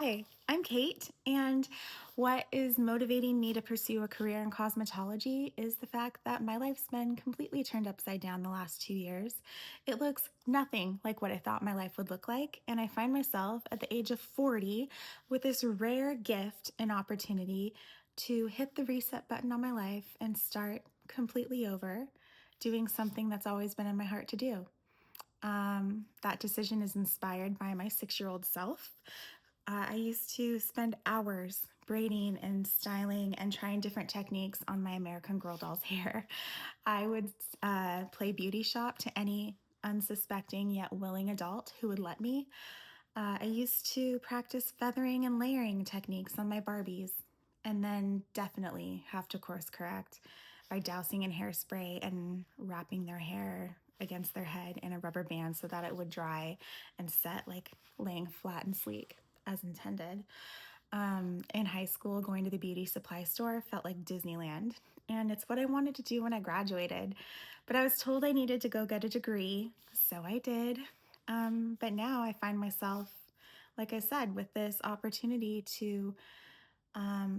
Hi, I'm Kate, and what is motivating me to pursue a career in cosmetology is the fact that my life's been completely turned upside down the last 2 years. It looks nothing like what I thought my life would look like, and I find myself at the age of 40 with this rare gift and opportunity to hit the reset button on my life and start completely over, doing something that's always been in my heart to do. That decision is inspired by my 6-year-old self. I used to spend hours braiding and styling and trying different techniques on my American Girl doll's hair. I would play beauty shop to any unsuspecting yet willing adult who would let me. I used to practice feathering and layering techniques on my Barbies, and then definitely have to course correct by dousing in hairspray and wrapping their hair against their head in a rubber band so that it would dry and set, like laying flat and sleek as intended. In high school, going to the beauty supply store felt like Disneyland, and it's what I wanted to do when I graduated. But I was told I needed to go get a degree, so I did. But now I find myself, like I said, with this opportunity to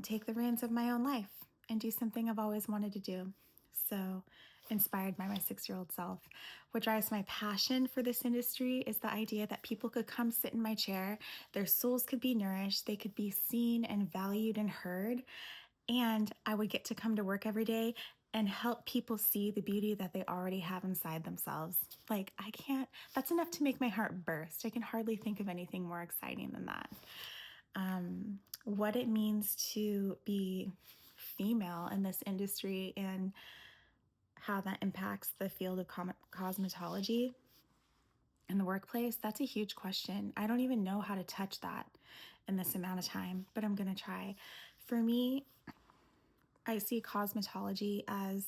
take the reins of my own life and do something I've always wanted to do. So, inspired by my 6-year-old self. What drives my passion for this industry is the idea that people could come sit in my chair, their souls could be nourished, they could be seen and valued and heard, and I would get to come to work every day and help people see the beauty that they already have inside themselves. Like, that's enough to make my heart burst. I can hardly think of anything more exciting than that. What it means to be female in this industry and how that impacts the field of cosmetology in the workplace, that's a huge question. I don't even know how to touch that in this amount of time, but I'm going to try. For me, I see cosmetology as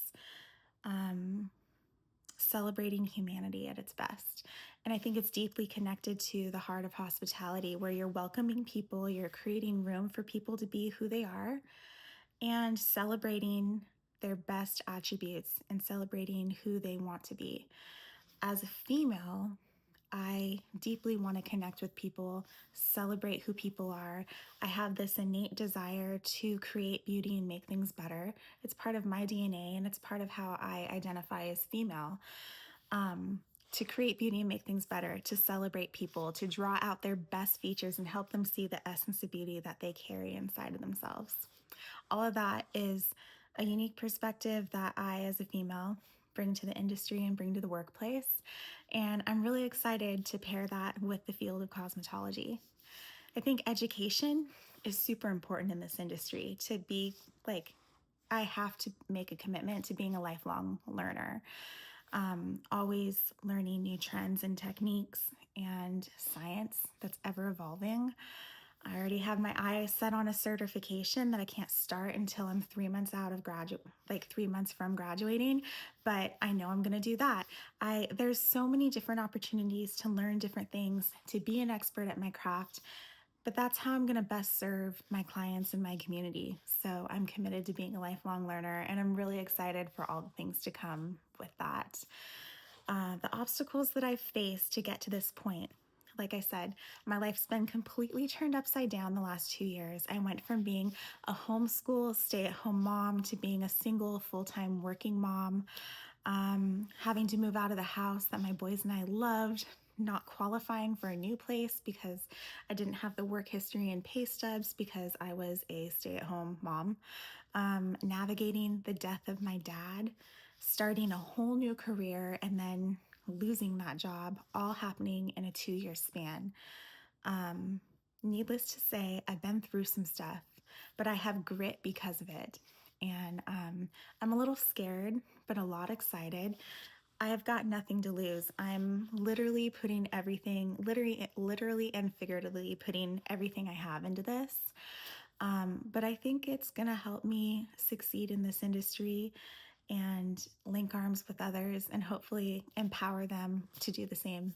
celebrating humanity at its best. And I think it's deeply connected to the heart of hospitality, where you're welcoming people, you're creating room for people to be who they are, and celebrating their best attributes and celebrating who they want to be. As a female, I deeply want to connect with people, celebrate who people are. I have this innate desire to create beauty and make things better. It's part of my DNA and it's part of how I identify as female. To create beauty and make things better, to celebrate people, to draw out their best features and help them see the essence of beauty that they carry inside of themselves. All of that is a unique perspective that I, as a female, bring to the industry and bring to the workplace. And I'm really excited to pair that with the field of cosmetology. I think education is super important in this industry to be like, I have to make a commitment to being a lifelong learner. Always learning new trends and techniques and science that's ever evolving. I already have my eyes set on a certification that I can't start until I'm 3 months out of 3 months from graduating, but I know I'm going to do that. There's so many different opportunities to learn different things, to be an expert at my craft, but that's how I'm going to best serve my clients and my community. So I'm committed to being a lifelong learner, and I'm really excited for all the things to come with that. The obstacles that I've faced to get to this point. Like I said, my life's been completely turned upside down the last 2 years. I went from being a homeschool, stay-at-home mom to being a single, full-time working mom, having to move out of the house that my boys and I loved, not qualifying for a new place because I didn't have the work history and pay stubs because I was a stay-at-home mom, navigating the death of my dad, starting a whole new career, and then losing that job, all happening in a 2-year span. Needless to say, I've been through some stuff, but I have grit because of it. And I'm a little scared, but a lot excited. I have got nothing to lose. I'm literally putting everything, literally and figuratively putting everything I have into this. But I think it's going to help me succeed in this industry and link arms with others and hopefully empower them to do the same.